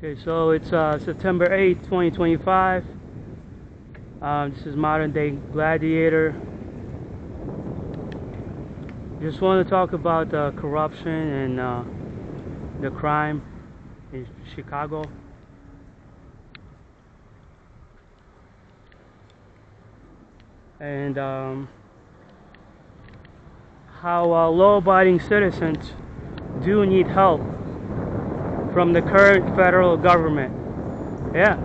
Okay, so it's September 8th, 2025. This is Modern Day Gladiator. Just want to talk about corruption and the crime in Chicago. And how law-abiding citizens do need help from the current federal government. Yeah,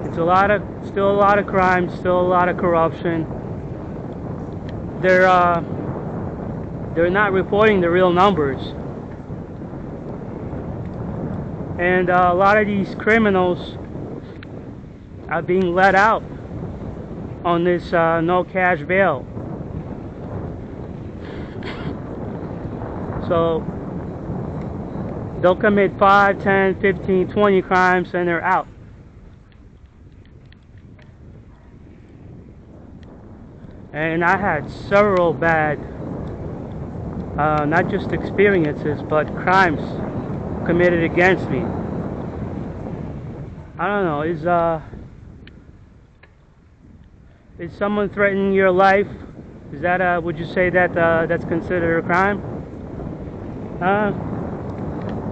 it's still a lot of crime, still a lot of corruption. They're not reporting the real numbers, and a lot of these criminals are being let out on this no cash bail. So they'll commit 5, 10, 15, 20 crimes and they're out. And I had several bad, not just experiences, but crimes committed against me. I don't know, is someone threatening your life? Is that would you say that that's considered a crime?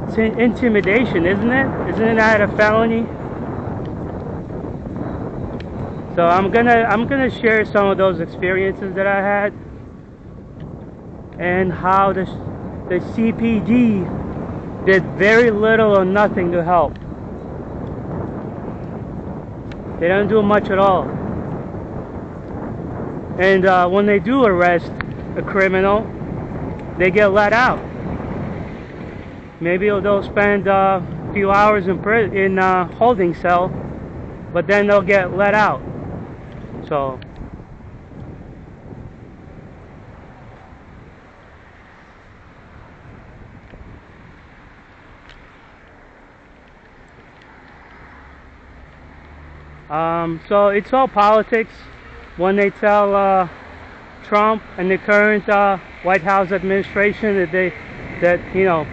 It's intimidation, isn't it? Isn't that a felony? So I'm gonna share some of those experiences that I had and how the CPD did very little or nothing to help. They don't do much at all. And when they do arrest a criminal, they get let out. Maybe they'll spend a few hours in holding cell, but then they'll get let out. So so it's all politics when they tell Trump and the current White House administration that you know,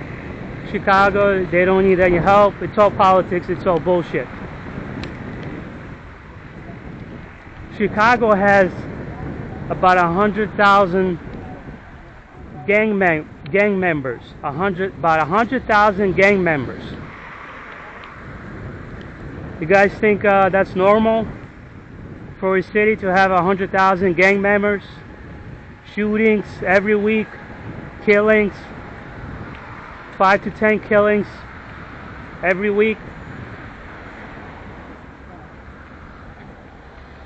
Chicago, they don't need any help. It's all politics, it's all bullshit. Chicago has about 100,000 gang members. About 100,000 gang members. You guys think that's normal for a city to have 100,000 gang members? Shootings every week, killings, 5 to 10 killings every week.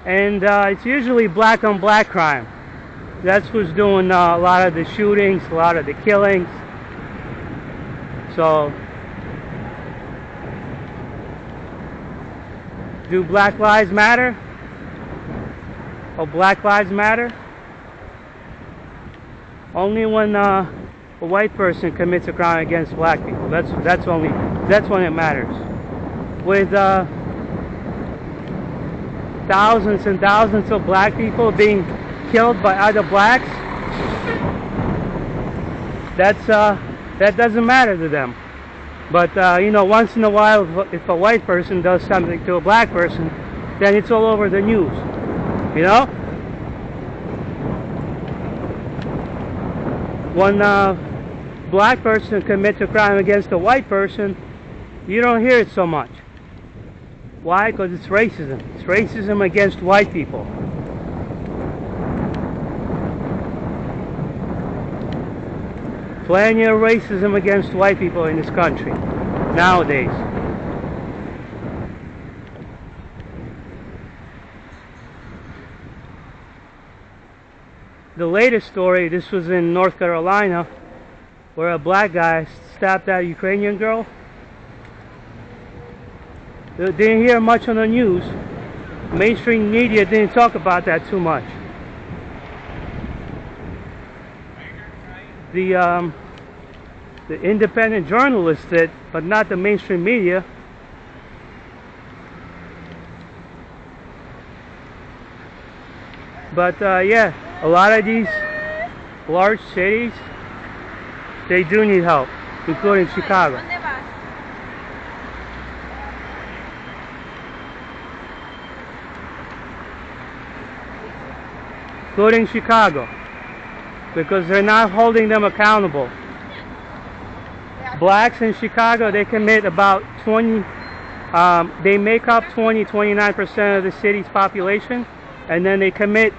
And it's usually black on black crime. That's who's doing a lot of the shootings, a lot of the killings. So, do Black Lives Matter? Or Black Lives Matter? Only when a white person commits a crime against black people. That's when it matters. With thousands and thousands of black people being killed by other blacks, that doesn't matter to them. But you know, once in a while, if a white person does something to a black person, then it's all over the news. You know, when a black person commits a crime against a white person, you don't hear it so much. Why? Because it's racism. It's racism against white people. Plenty of racism against white people in this country nowadays. The latest story, this was in North Carolina, where a black guy stabbed that Ukrainian girl. Didn't hear much on the news. Mainstream media didn't talk about that too much. The independent journalists did, but not the mainstream media. But yeah, a lot of these large cities, they do need help, including Chicago. including Chicago, because they're not holding them accountable. Blacks in Chicago, they commit about 20, they make up 29% of the city's population, and then they commit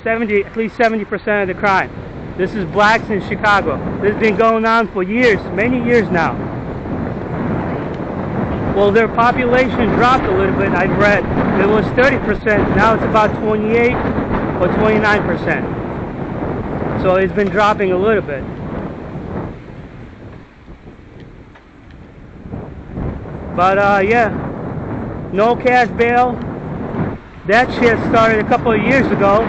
at least 70% of the crime. This is blacks in Chicago. This has been going on for years, many years now. Well, their population dropped a little bit, I've read. It was 30%, now it's about 28 or 29%. So it's been dropping a little bit. But yeah, no cash bail. That shit started a couple of years ago.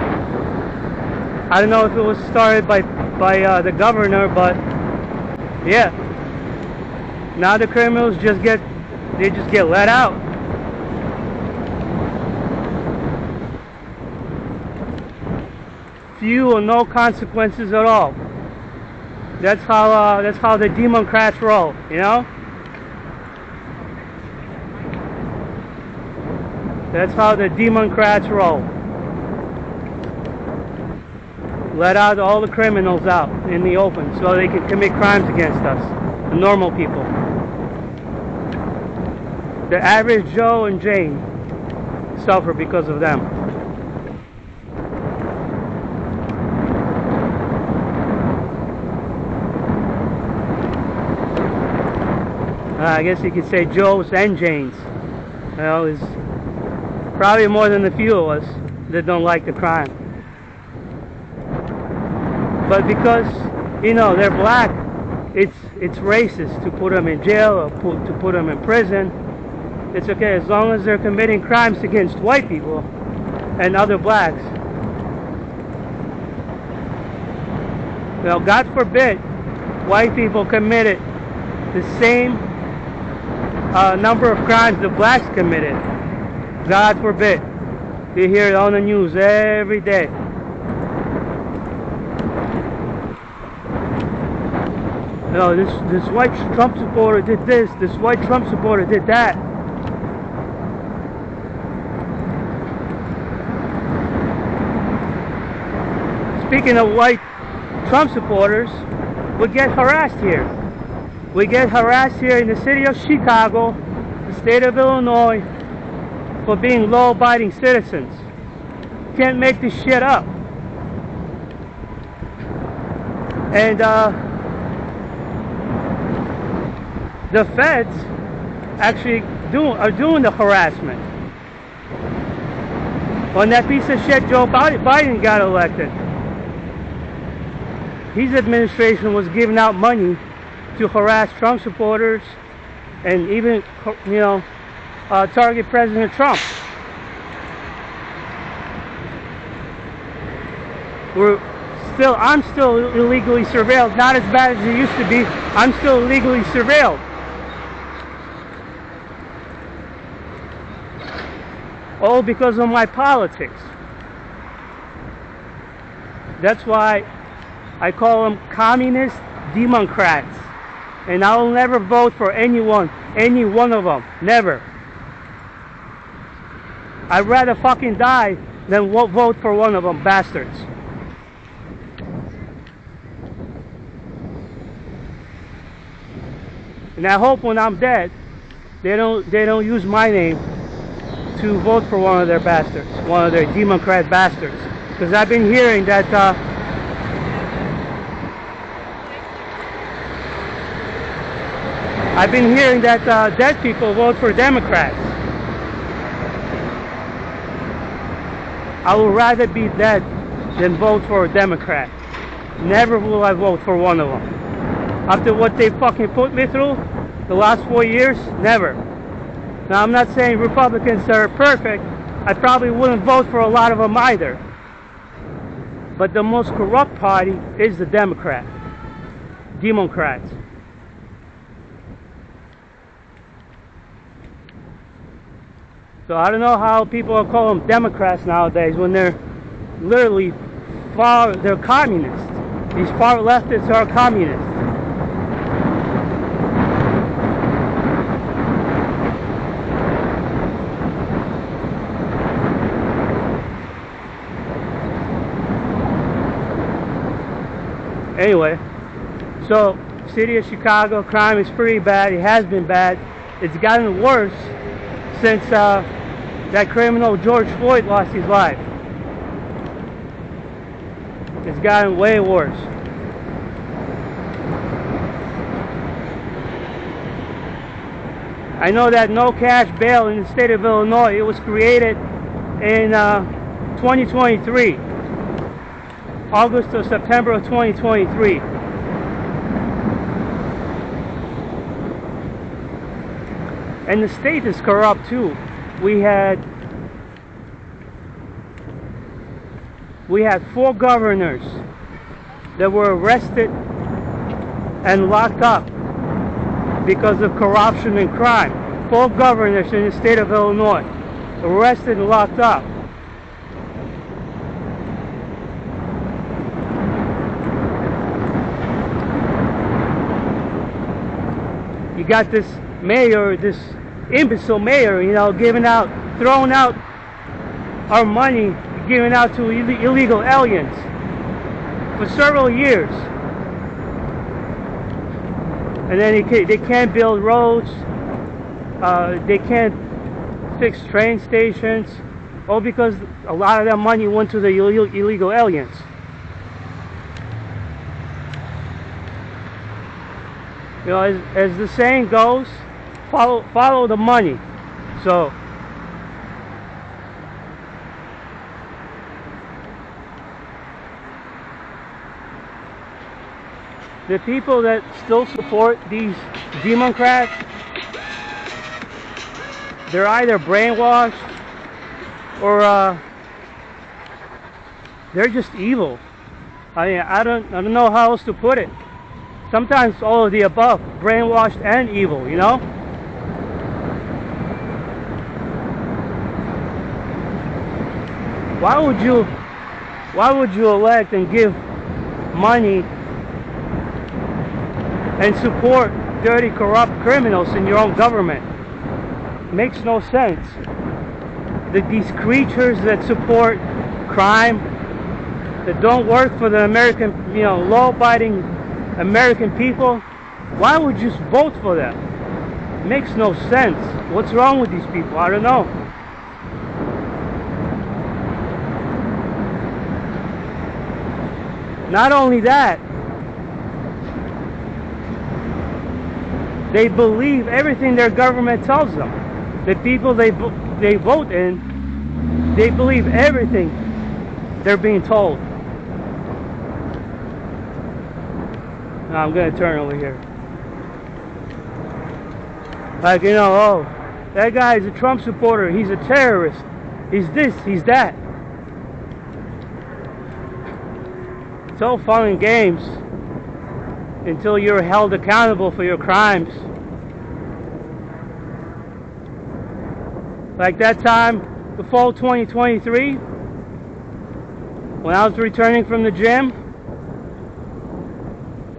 I don't know if it was started by the governor, but yeah. Now the criminals just get let out. Few or no consequences at all. That's how the Democrats roll, you know? That's how the Democrats roll. Let out all the criminals out in the open so they can commit crimes against us, the normal people. The average Joe and Jane suffer because of them. I guess you could say Joes and Janes. Well, there's probably more than a few of us that don't like the crime. But because, you know, they're black, it's racist to put them in jail or to put them in prison. It's okay as long as they're committing crimes against white people and other blacks. Well, God forbid white people committed the same number of crimes the blacks committed. God forbid. You hear it on the news every day. You know, this white Trump supporter did this, this white Trump supporter did that. Speaking of white Trump supporters, we get harassed here. We get harassed here in the city of Chicago, the state of Illinois, for being law-abiding citizens. Can't make this shit up. And the feds actually are doing the harassment. When that piece of shit Joe Biden got elected, his administration was giving out money to harass Trump supporters and even, you know, target President Trump. I'm still illegally surveilled. Not as bad as it used to be. I'm still illegally surveilled. All because of my politics. That's why I call them communist Democrats. And I will never vote for any one of them. Never. I'd rather fucking die than vote for one of them bastards. And I hope when I'm dead, they don't use my name to vote for one of their bastards, one of their Democrat bastards. Because I've been hearing that dead people vote for Democrats. I would rather be dead than vote for a Democrat. Never will I vote for one of them. After what they fucking put me through the last 4 years, never. Now, I'm not saying Republicans are perfect. I probably wouldn't vote for a lot of them either. But the most corrupt party is the Democrats. So I don't know how people are calling them Democrats nowadays when they're literally they're communists. These far leftists are communists. Anyway, so city of Chicago, crime is pretty bad. It has been bad. It's gotten worse since that criminal George Floyd lost his life. It's gotten way worse. I know that no cash bail in the state of Illinois, it was created in 2023. August or September of 2023. And the state is corrupt too. We had 4 governors that were arrested and locked up because of corruption and crime. 4 governors in the state of Illinois arrested and locked up. You got this mayor, this imbecile mayor, you know, throwing out our money, giving out to illegal aliens for several years. And then they can't build roads, they can't fix train stations, all because a lot of that money went to the illegal aliens. You know, as the saying goes, follow the money. So the people that still support these Democrats, they're either brainwashed or they're just evil. I mean, I don't know how else to put it. Sometimes all of the above, brainwashed and evil, you know? Why would you elect and give money and support dirty, corrupt criminals in your own government? Makes no sense. These creatures that support crime, that don't work for the American, you know, law-abiding American people, why would you vote for them? Makes no sense. What's wrong with these people? I don't know. Not only that, they believe everything their government tells them. The people they vote in, they believe everything they're being told. Now I'm going to turn over here. Like, you know, oh, that guy's a Trump supporter, he's a terrorist, he's this, he's that. It's all fun and games until you're held accountable for your crimes. Like that time, the fall 2023, when I was returning from the gym,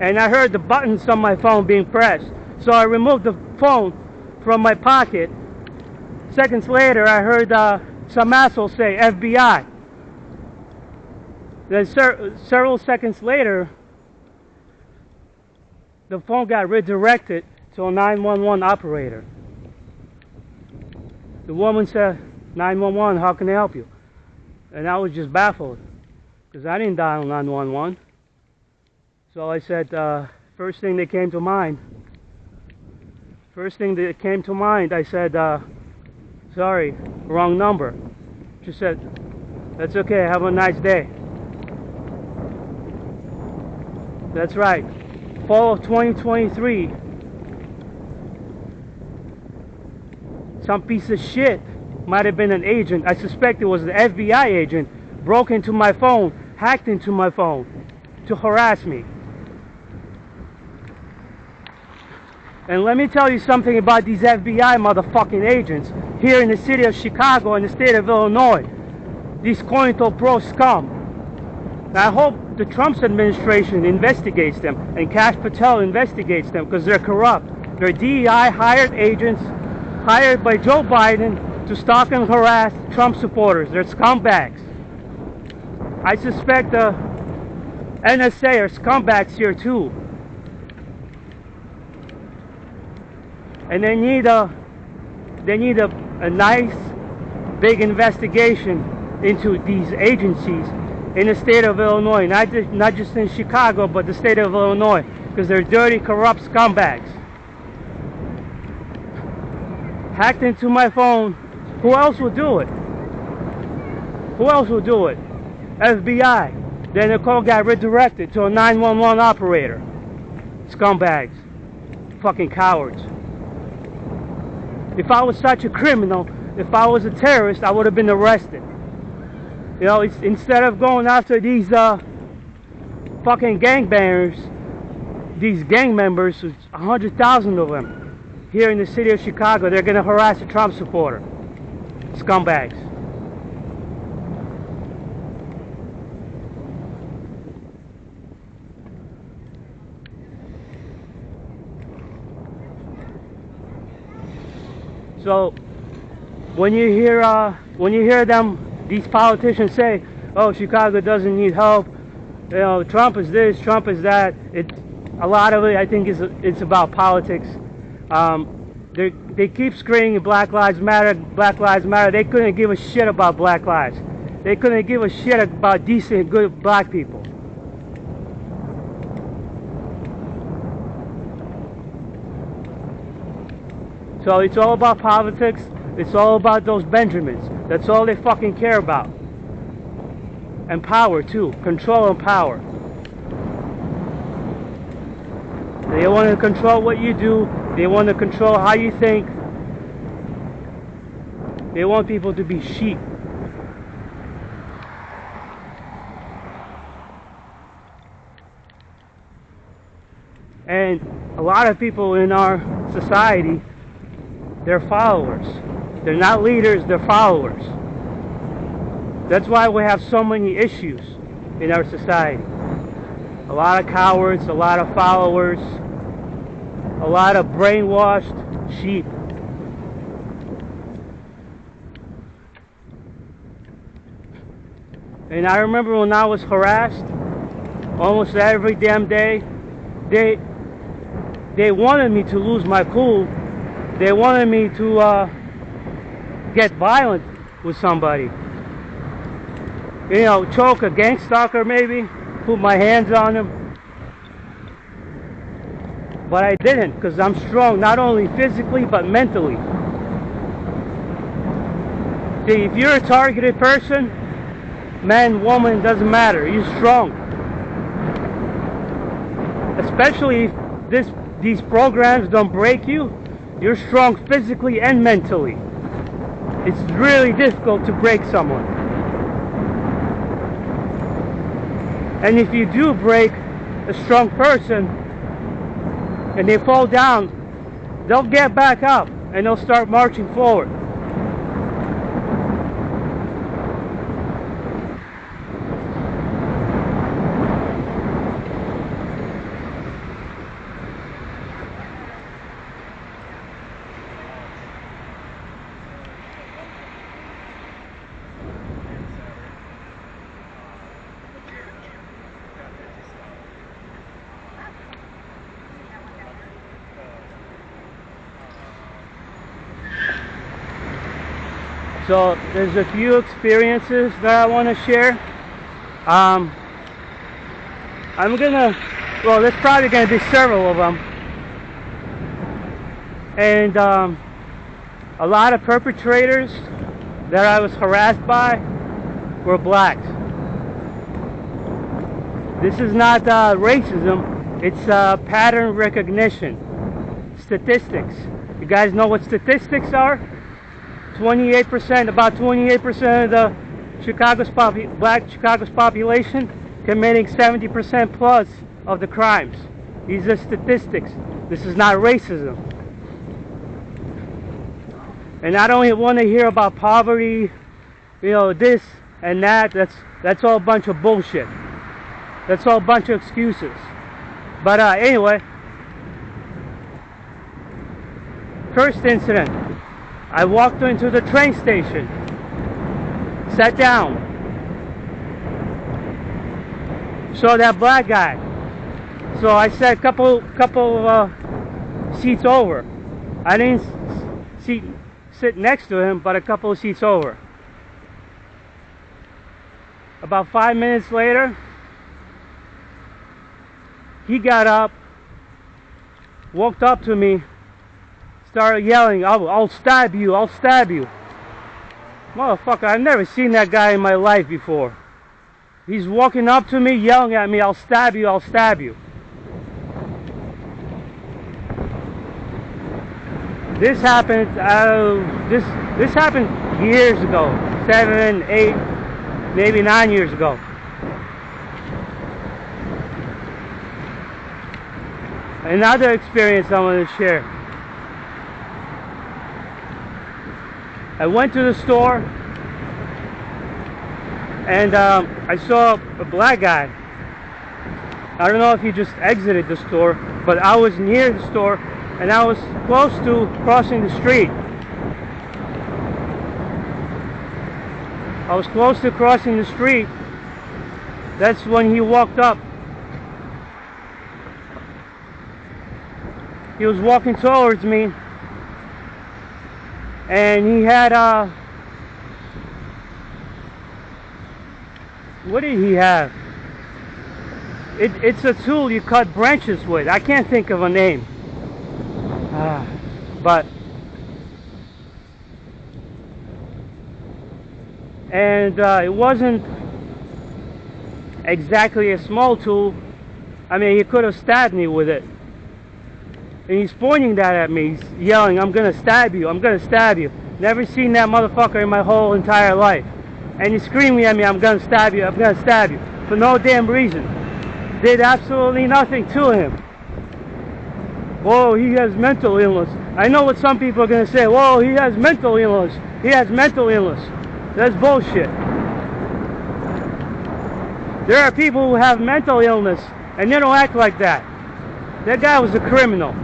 and I heard the buttons on my phone being pressed. So I removed the phone from my pocket. Seconds later, I heard some asshole say, FBI. Then several seconds later, the phone got redirected to a 911 operator. The woman said, 911, how can I help you? And I was just baffled, because I didn't dial 911. So I said, first thing that came to mind, I said, sorry, wrong number. She said, that's okay, have a nice day. That's right, fall of 2023, some piece of shit, might have been an agent, I suspect it was the FBI agent, broke into my phone, hacked into my phone to harass me. And let me tell you something about these FBI motherfucking agents here in the city of Chicago and the state of Illinois. These COINTELPRO scum. I hope the Trump administration investigates them and Kash Patel investigates them, because they're corrupt. They're DEI hired agents hired by Joe Biden to stalk and harass Trump supporters. They're scumbags. I suspect NSA are scumbags here too. And they need a nice big investigation into these agencies in the state of Illinois, not just in Chicago, but the state of Illinois, because they're dirty, corrupt scumbags. Hacked into my phone. Who else will do it? Who else will do it? FBI. Then the call got redirected to a 911 operator. Scumbags. Fucking cowards. If I was such a criminal, if I was a terrorist, I would have been arrested. You know, instead of going after these fucking gangbangers, these gang members, 100,000 of them, here in the city of Chicago, they're going to harass a Trump supporter. Scumbags. So when you hear them, these politicians say, "Oh, Chicago doesn't need help," you know, Trump is this, Trump is that. A lot of it, I think, it's about politics. They keep screaming Black Lives Matter, Black Lives Matter. They couldn't give a shit about black lives. They couldn't give a shit about decent, good black people. So it's all about politics. It's all about those Benjamins. That's all they fucking care about. And power too. Control and power. They want to control what you do. They want to control how you think. They want people to be sheep. And a lot of people in our society, they're followers. They're not leaders, they're followers. That's why we have so many issues in our society. A lot of cowards, a lot of followers, a lot of brainwashed sheep. And I remember when I was harassed almost every damn day, they wanted me to lose my cool. They wanted me to get violent with somebody. You know, choke a gang stalker maybe, put my hands on him. But I didn't, because I'm strong, not only physically, but mentally. See, if you're a targeted person, man, woman, doesn't matter, you're strong. Especially if these programs don't break you, you're strong physically and mentally. It's really difficult to break someone. And if you do break a strong person and they fall down, they'll get back up and they'll start marching forward. So there's a few experiences that I want to share. There's probably gonna be several of them. And a lot of perpetrators that I was harassed by were blacks. This is not racism, it's pattern recognition. Statistics. You guys know what statistics are? 28%, about 28% of the black Chicago's population committing 70% plus of the crimes. These are statistics. This is not racism. And I don't want to hear about poverty, you know, this and that. That's all a bunch of bullshit. That's all a bunch of excuses. But anyway, first incident. I walked into the train station, sat down. saw that black guy. So I sat a couple seats over. I didn't sit next to him, but a couple of seats over. About 5 minutes later, he got up, walked up to me, started yelling, I'll stab you, I'll stab you. Motherfucker, I've never seen that guy in my life before. He's walking up to me, yelling at me, I'll stab you, I'll stab you. This happened, this happened years ago, 7, 8, maybe 9 years ago. Another experience I want to share. I went to the store and I saw a black guy. I don't know if he just exited the store, but I was near the store and I was close to crossing the street. I was close to crossing the street. That's when he walked up. He was walking towards me, and he had what did he have? It's a tool you cut branches with. I can't think of a name, but it wasn't exactly a small tool. I mean, he could have stabbed me with it. And he's pointing that at me. He's yelling, I'm gonna stab you, I'm gonna stab you. Never seen that motherfucker in my whole entire life. And he's screaming at me, I'm gonna stab you, I'm gonna stab you. For no damn reason. Did absolutely nothing to him. Whoa, he has mental illness. I know what some people are gonna say. Whoa, he has mental illness. He has mental illness. That's bullshit. There are people who have mental illness and they don't act like that. That guy was a criminal.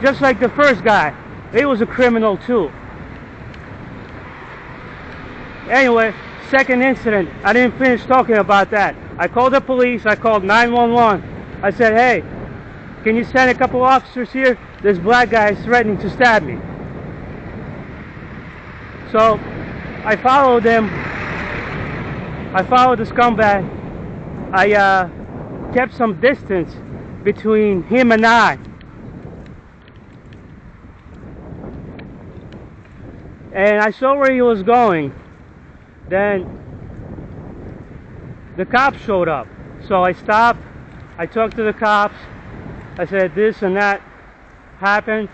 Just like the first guy, he was a criminal too. Anyway, second incident, I didn't finish talking about that. I called the police, I called 911. I said, hey, can you send a couple officers here? This black guy is threatening to stab me. So, I followed him. I followed the scumbag. I kept some distance between him and I. And I saw where he was going. Then the cops showed up. So I stopped. I talked to the cops. I said this and that happened.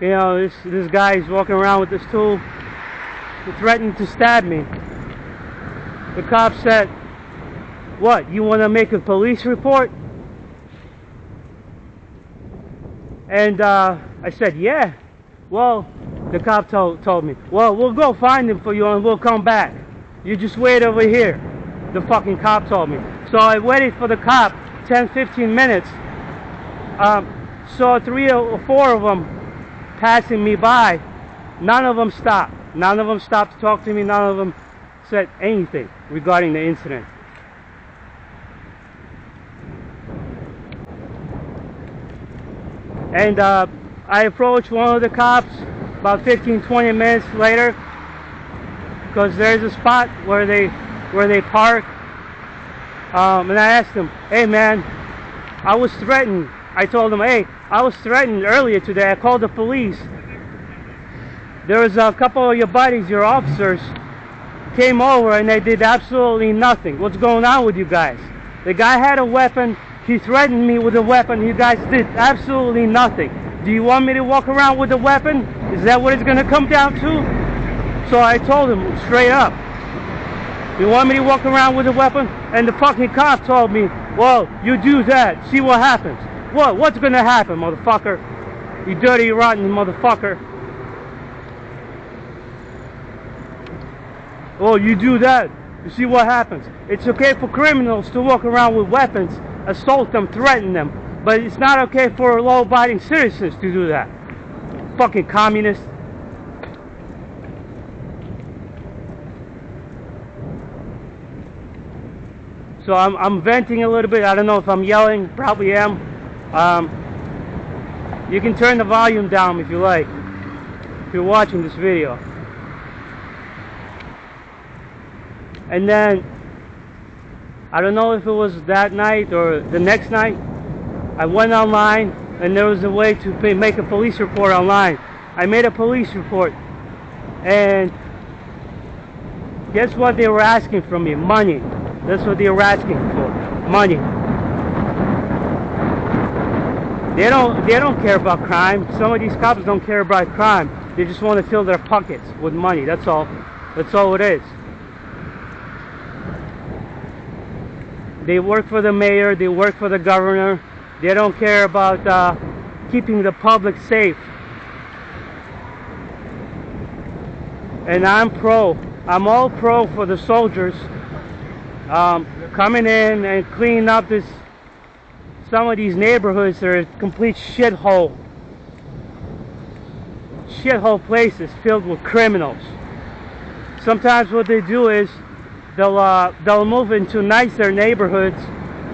You know, this guy is walking around with this tool. He threatened to stab me. The cops said, what, you want to make a police report? And I said, yeah. Well, the cop told me, well, we'll go find him for you and we'll come back. You just wait over here. The fucking cop told me. So I waited for the cop 10-15 minutes. Saw 3 or 4 of them passing me by. None of them stopped. None of them stopped to talk to me. None of them said anything regarding the incident. And I approached one of the cops about 15-20 minutes later, because there's a spot where they park, and I asked him, hey man, I was threatened. I told him, hey, I was threatened earlier today. I called the police. There was a couple of your buddies, your officers, came over and they did absolutely nothing. What's going on with you guys? The guy had a weapon. He threatened me with a weapon. You guys did absolutely nothing. Do you want me to walk around with a weapon? Is that what it's going to come down to? So I told him straight up, you want me to walk around with a weapon? And the fucking cop told me, well, you do that, see what happens. What? What's going to happen, motherfucker? You dirty, rotten motherfucker. Oh, you do that, you see what happens. It's okay for criminals to walk around with weapons, assault them, threaten them, but it's not okay for law-abiding citizens to do that. Fucking communists. So I'm venting a little bit. I don't know if I'm yelling. Probably am. You can turn the volume down if you like, if you're watching this video. And then, I don't know if it was that night or the next night, I went online and there was a way to make a police report online. I made a police report, and guess what they were asking from me? Money. That's what they were asking for. Money. They don't care about crime. Some of these cops don't care about crime. They just want to fill their pockets with money. That's all. That's all it is. They work for the mayor. They work for the governor. They don't care about keeping the public safe. And I'm all pro for the soldiers coming in and cleaning up some of these neighborhoods that are complete shithole places filled with criminals. Sometimes what they do is they'll move into nicer neighborhoods,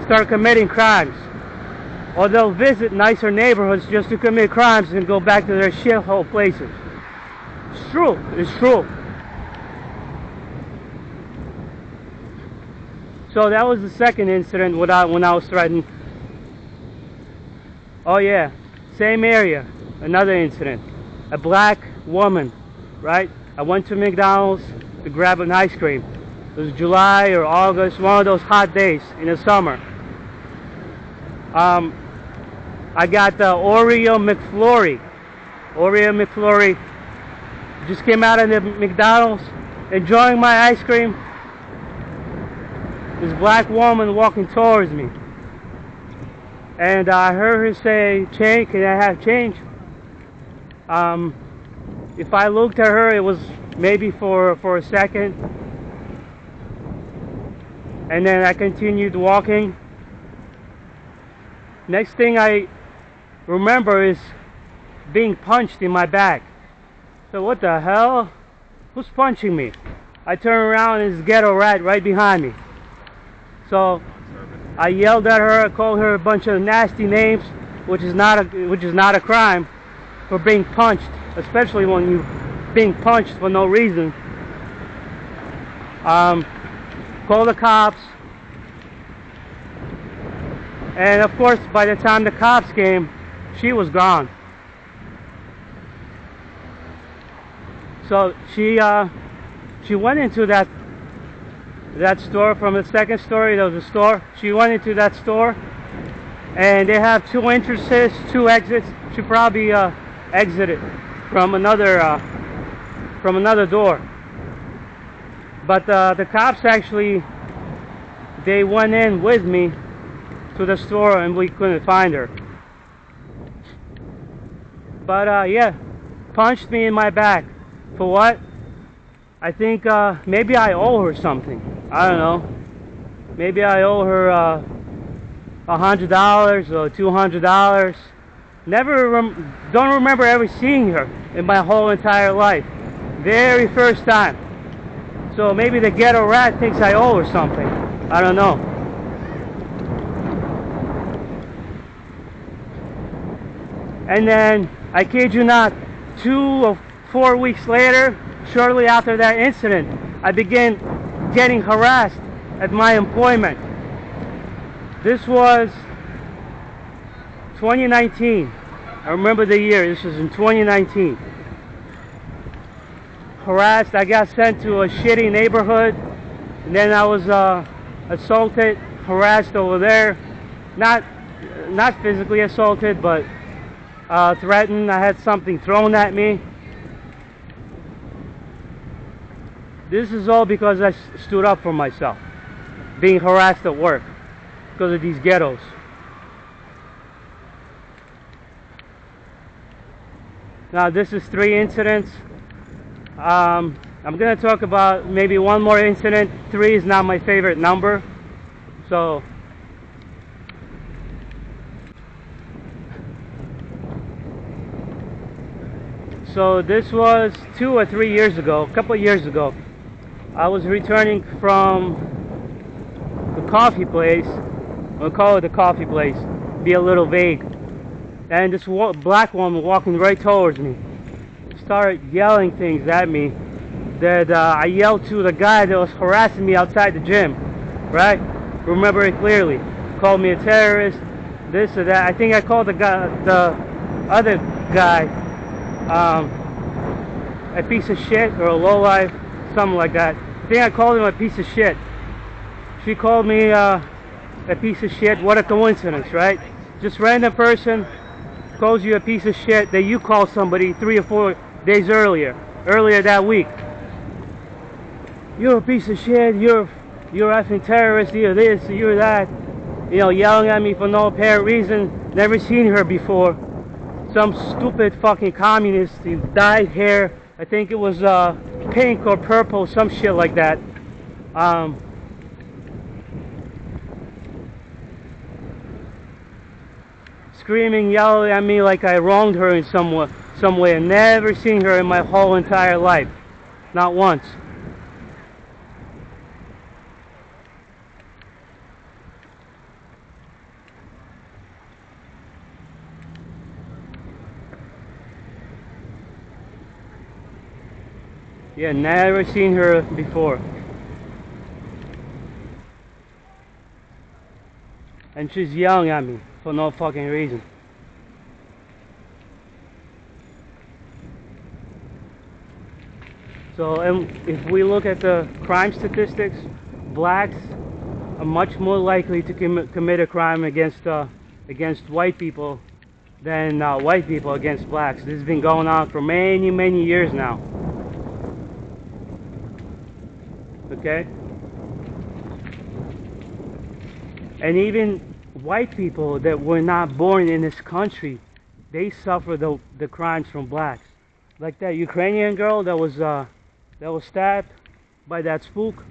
start committing crimes, or they'll visit nicer neighborhoods just to commit crimes and go back to their shithole places. It's true. It's true. So that was the second incident when I was threatened. Oh yeah, same area, another incident. A black woman, right? I went to McDonald's to grab an ice cream. It was July or August, one of those hot days in the summer. I got the Oreo McFlurry. Oreo McFlurry. Just came out of the McDonald's, enjoying my ice cream. This black woman walking towards me, and I heard her say, "Change? Can I have change?" If I looked at her, it was maybe for a second, and then I continued walking. Next thing I remember is being punched in my back. So what the hell? Who's punching me? I turn around and it's Ghetto Rat right behind me. So I yelled at her, I called her a bunch of nasty names, which is not a crime, for being punched, especially when you're being punched for no reason. Called the cops, and of course by the time the cops came, she was gone. So she went into that store. From the second story, there was a store. She went into that store, and they have two entrances, two exits. She probably exited from another door. But the cops actually, they went in with me to the store, and we couldn't find her. But yeah, punched me in my back. For what? I think maybe I owe her something. I don't know. Maybe I owe her $100 or $200. Don't remember ever seeing her in my whole entire life. Very first time. So maybe the Ghetto Rat thinks I owe her something. I don't know. And then, I kid you not, 2 or 4 weeks later, shortly after that incident, I began getting harassed at my employment. This was 2019. I remember the year. This was in 2019. Harassed. I got sent to a shitty neighborhood, and then I was assaulted, harassed over there. Not physically assaulted, but threatened. I had something thrown at me. This is all because I stood up for myself, being harassed at work because of these ghettos. Now this is 3 incidents. I'm going to talk about maybe one more incident. 3 is not my favorite number. So this was 2 or 3 years ago, a couple of years ago. I was returning from the coffee place. We'll call it a coffee place. Be a little vague. And this black woman walking right towards me started yelling things at me that I yelled to the guy that was harassing me outside the gym. Right? Remember it clearly. Called me a terrorist, this or that. I think I called the other guy a piece of shit or a lowlife, something like that. I think I called him a piece of shit. She called me a piece of shit. What a coincidence, right? Just random person calls you a piece of shit that you called somebody 3 or 4 days earlier that week. You're a piece of shit. You're effing terrorist. You're this. You're that. You know, yelling at me for no apparent reason. Never seen her before. Some stupid fucking communist with dyed hair. I think it was pink or purple, some shit like that. Screaming, yelling at me like I wronged her in some way. I've never seen her in my whole entire life. Not once. Yeah, never seen her before. And she's yelling at me for no fucking reason. So, and if we look at the crime statistics, blacks are much more likely to commit a crime against white people than white people against blacks. This has been going on for many, many years now. Okay? And even white people that were not born in this country, they suffer the crimes from blacks. Like that Ukrainian girl that was stabbed by that spook.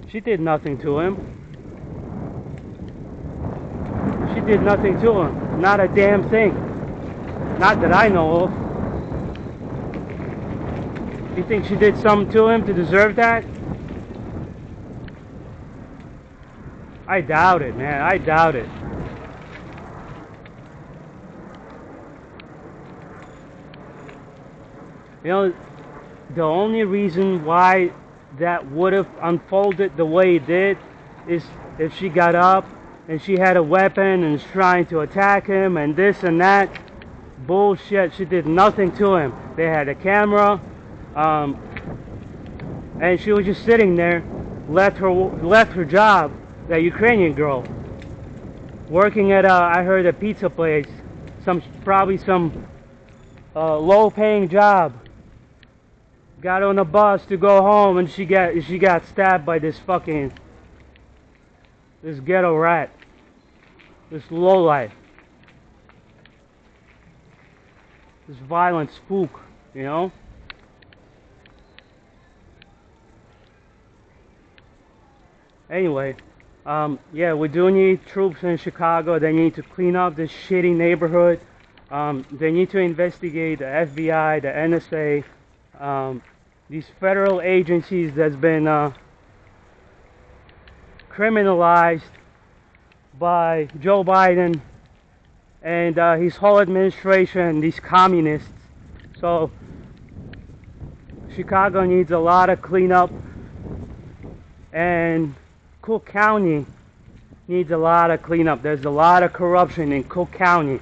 She did nothing to him. She did nothing to him. Not a damn thing. Not that I know of. You think she did something to him to deserve that? I doubt it, man. I doubt it. You know, the only reason why that would have unfolded the way it did is if she got up and she had a weapon and was trying to attack him and this and that. Bullshit. She did nothing to him. They had a camera, and she was just sitting there, left her job. That Ukrainian girl working at I heard a pizza place, probably some low-paying job. Got on a bus to go home, and she got stabbed by this ghetto rat, this lowlife, this violent spook, you know. Anyway. Yeah, we do need troops in Chicago. They need to clean up this shitty neighborhood. They need to investigate the FBI, the NSA, these federal agencies that's been criminalized by Joe Biden and his whole administration, these communists. So Chicago needs a lot of cleanup, and Cook County needs a lot of cleanup. There's a lot of corruption in Cook County.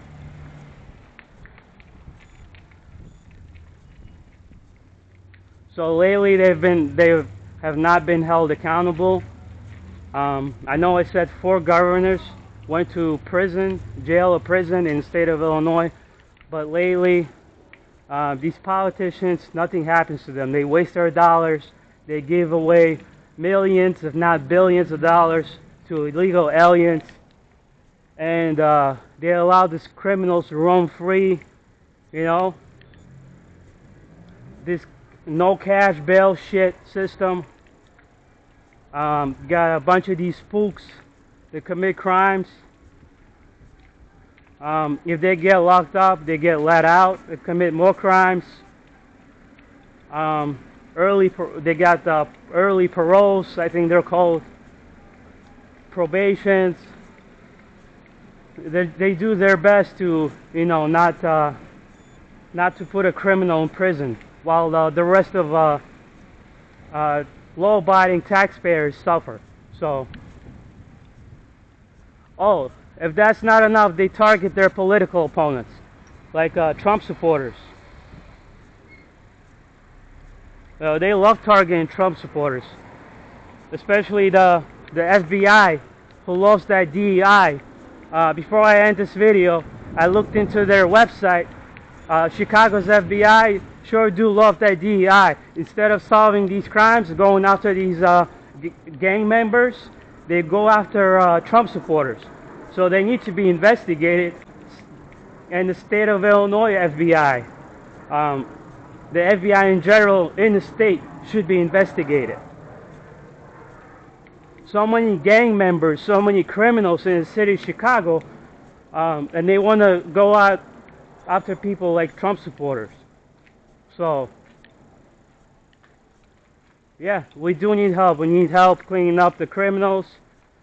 So lately they have not been held accountable. I know I said 4 governors went to jail or prison in the state of Illinois, but lately these politicians, nothing happens to them. They waste their dollars. They give away millions, if not billions of dollars to illegal aliens, and they allow these criminals to roam free, you know. This no cash bail shit system. Got a bunch of these spooks that commit crimes. If they get locked up, they get let out, they commit more crimes. They got the early paroles, I think they're called. probations. They do their best to, you know, not to put a criminal in prison, while the rest of law-abiding taxpayers suffer. So, oh, if that's not enough, they target their political opponents, like Trump supporters. They love targeting Trump supporters, especially the FBI, who loves that DEI. Before I end this video, I looked into their website. Chicago's FBI sure do love that DEI. Instead of solving these crimes, going after these gang members, they go after Trump supporters. So they need to be investigated. And the state of Illinois FBI, the FBI in general in the state should be investigated. So many gang members, so many criminals in the city of Chicago, and they want to go out after people like Trump supporters. So, yeah, we do need help. We need help cleaning up the criminals.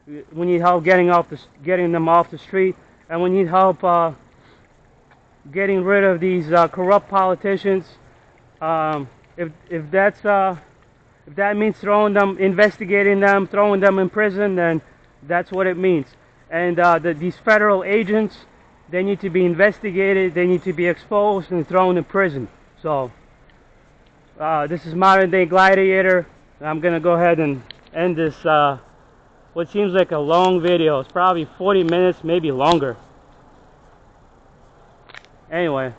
We need help getting them off the street, and we need help getting rid of these corrupt politicians. If that means investigating them, throwing them in prison, then that's what it means. And these federal agents, they need to be investigated, they need to be exposed and thrown in prison. So, this is Modern Day Gladiator. I'm going to go ahead and end this, what seems like a long video. It's probably 40 minutes, maybe longer. Anyway,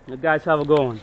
you guys have a good one.